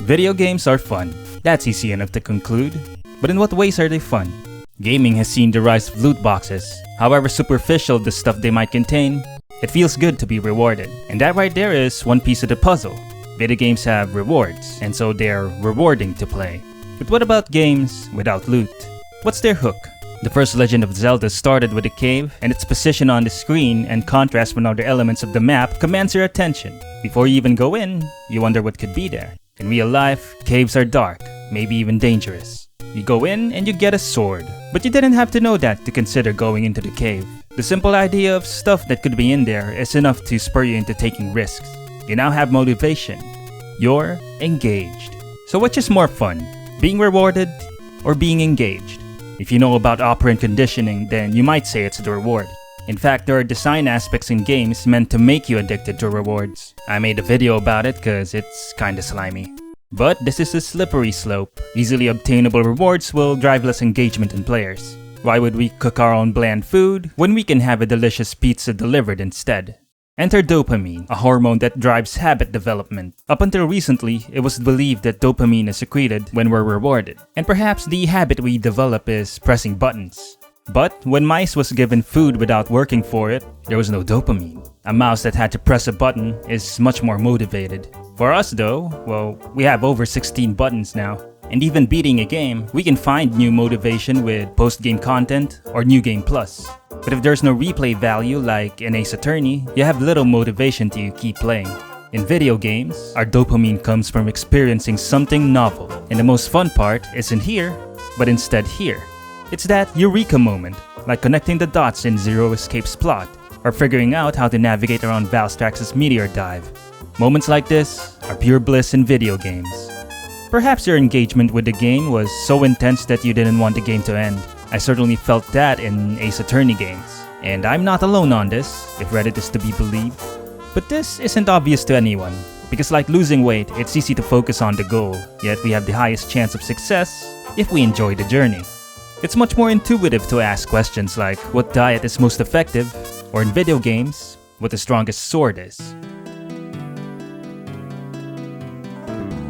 Video games are fun. That's easy enough to conclude. But in what ways are they fun? Gaming has seen the rise of loot boxes. However superficial the stuff they might contain, it feels good to be rewarded. And that right there is one piece of the puzzle. Video games have rewards, and so they're rewarding to play. But what about games without loot? What's their hook? The first Legend of Zelda started with a cave, and its position on the screen and contrast with other elements of the map commands your attention. Before you even go in, you wonder what could be there. In real life, caves are dark, maybe even dangerous. You go in and you get a sword, but you didn't have to know that to consider going into the cave. The simple idea of stuff that could be in there is enough to spur you into taking risks. You now have motivation. You're engaged. So which is more fun, being rewarded or being engaged? If you know about operant conditioning, then you might say it's the reward. In fact, there are design aspects in games meant to make you addicted to rewards. I made a video about it cause it's kinda slimy. But this is a slippery slope. Easily obtainable rewards will drive less engagement in players. Why would we cook our own bland food when we can have a delicious pizza delivered instead? Enter dopamine, a hormone that drives habit development. Up until recently, it was believed that dopamine is secreted when we're rewarded. And perhaps the habit we develop is pressing buttons. But when mice was given food without working for it, there was no dopamine. A mouse that had to press a button is much more motivated. For us though, well, we have over 16 buttons now. And even beating a game, we can find new motivation with post-game content or New Game Plus. But if there's no replay value like in Ace Attorney, you have little motivation to keep playing. In video games, our dopamine comes from experiencing something novel. And the most fun part isn't here, but instead here. It's that eureka moment, like connecting the dots in Zero Escape's plot, or figuring out how to navigate around Valstrax's meteor dive. Moments like this are pure bliss in video games. Perhaps your engagement with the game was so intense that you didn't want the game to end. I certainly felt that in Ace Attorney games. And I'm not alone on this, if Reddit is to be believed. But this isn't obvious to anyone, because like losing weight, it's easy to focus on the goal, yet we have the highest chance of success if we enjoy the journey. It's much more intuitive to ask questions like what diet is most effective, or in video games, what the strongest sword is.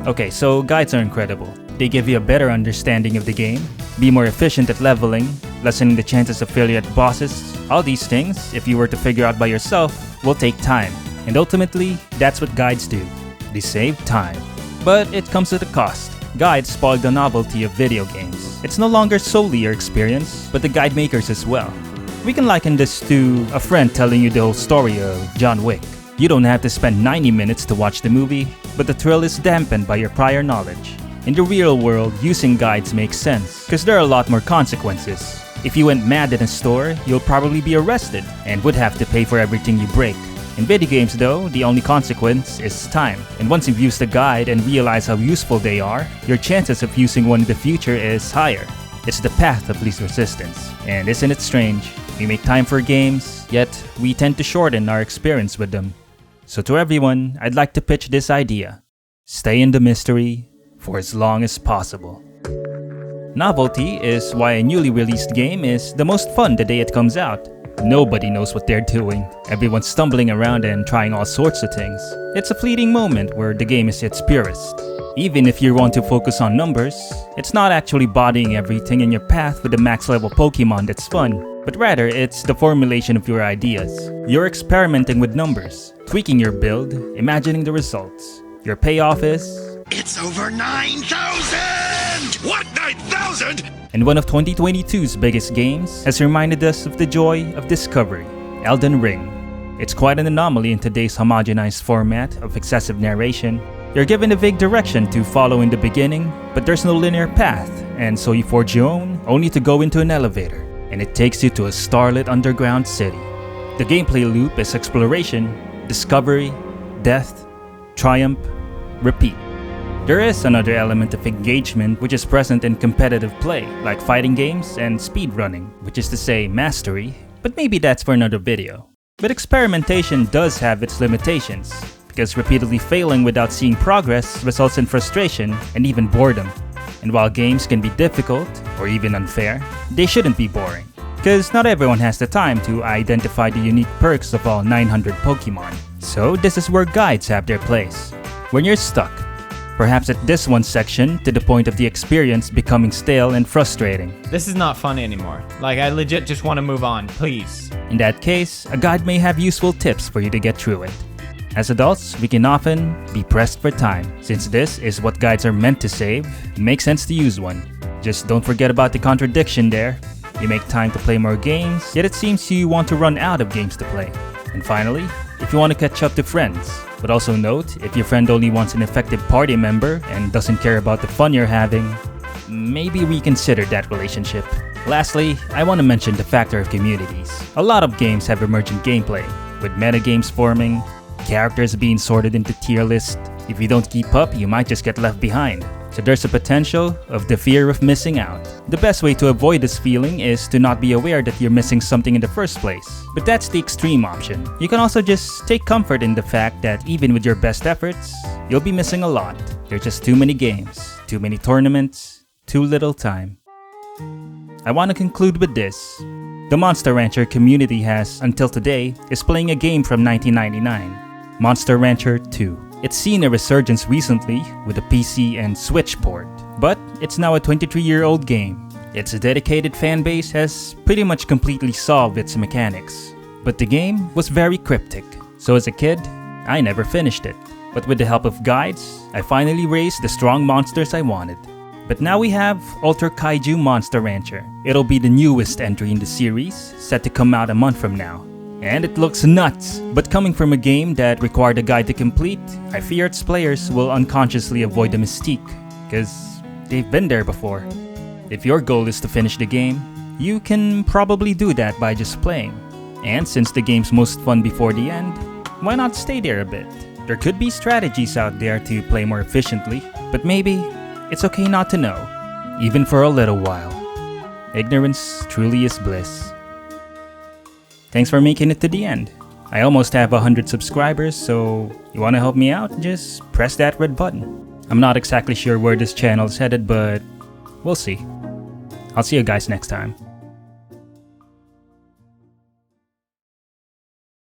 Okay, so guides are incredible. They give you a better understanding of the game, be more efficient at leveling, lessening the chances of failure at bosses. All these things, if you were to figure out by yourself, will take time. And ultimately, that's what guides do. They save time. But it comes at a cost. Guides spoil the novelty of video games. It's no longer solely your experience, but the guide makers as well. We can liken this to a friend telling you the whole story of John Wick. You don't have to spend 90 minutes to watch the movie, but the thrill is dampened by your prior knowledge. In the real world, using guides makes sense, because there are a lot more consequences. If you went mad in a store, you'll probably be arrested, and would have to pay for everything you break. In video games though, the only consequence is time. And once you've used the guide and realize how useful they are, your chances of using one in the future is higher. It's the path of least resistance. And isn't it strange? We make time for games, yet we tend to shorten our experience with them. So to everyone, I'd like to pitch this idea. Stay in the mystery for as long as possible. Novelty is why a newly released game is the most fun the day it comes out. Nobody knows what they're doing. Everyone's stumbling around and trying all sorts of things. It's a fleeting moment where the game is its purest. Even if you want to focus on numbers, it's not actually bodying everything in your path with a max level Pokemon that's fun, but rather it's the formulation of your ideas. You're experimenting with numbers, tweaking your build, imagining the results. Your payoff is... It's over 9,000! What, 9,000?! And one of 2022's biggest games has reminded us of the joy of discovery, Elden Ring. It's quite an anomaly in today's homogenized format of excessive narration. You're given a vague direction to follow in the beginning, but there's no linear path, and so you forge your own, only to go into an elevator, and it takes you to a starlit underground city. The gameplay loop is exploration, discovery, death, triumph, repeat. There is another element of engagement which is present in competitive play, like fighting games and speedrunning, which is to say mastery, but maybe that's for another video. But experimentation does have its limitations, because repeatedly failing without seeing progress results in frustration and even boredom. And while games can be difficult, or even unfair, they shouldn't be boring. Because not everyone has the time to identify the unique perks of all 900 Pokemon. So this is where guides have their place. When you're stuck, Perhaps at this one section, to the point of the experience becoming stale and frustrating. This is not fun anymore. Like, I legit just want to move on, please. In that case, a guide may have useful tips for you to get through it. As adults, we can often be pressed for time. Since this is what guides are meant to save, it makes sense to use one. Just don't forget about the contradiction there. You make time to play more games, yet it seems you want to run out of games to play. And finally, if you want to catch up to friends. But also note, if your friend only wants an effective party member and doesn't care about the fun you're having, maybe reconsider that relationship. Lastly, I want to mention the factor of communities. A lot of games have emergent gameplay, with metagames forming, characters being sorted into tier lists. If you don't keep up, you might just get left behind. So there's a potential of the fear of missing out. The best way to avoid this feeling is to not be aware that you're missing something in the first place. But that's the extreme option. You can also just take comfort in the fact that even with your best efforts, you'll be missing a lot. There's just too many games, too many tournaments, too little time. I want to conclude with this. The Monster Rancher community has, until today, is playing a game from 1999. Monster Rancher 2. It's seen a resurgence recently with a PC and Switch port, but it's now a 23-year-old game. Its dedicated fanbase has pretty much completely solved its mechanics. But the game was very cryptic, so as a kid, I never finished it. But with the help of guides, I finally raised the strong monsters I wanted. But now we have Ultra Kaiju Monster Rancher. It'll be the newest entry in the series, set to come out a month from now. And it looks nuts, but coming from a game that required a guide to complete, I fear its players will unconsciously avoid the mystique, cause they've been there before. If your goal is to finish the game, you can probably do that by just playing. And since the game's most fun before the end, why not stay there a bit? There could be strategies out there to play more efficiently, but maybe it's okay not to know, even for a little while. Ignorance truly is bliss. Thanks for making it to the end. I almost have 100 subscribers, so you wanna help me out? Just press that red button. I'm not exactly sure where this channel is headed, but we'll see. I'll see you guys next time.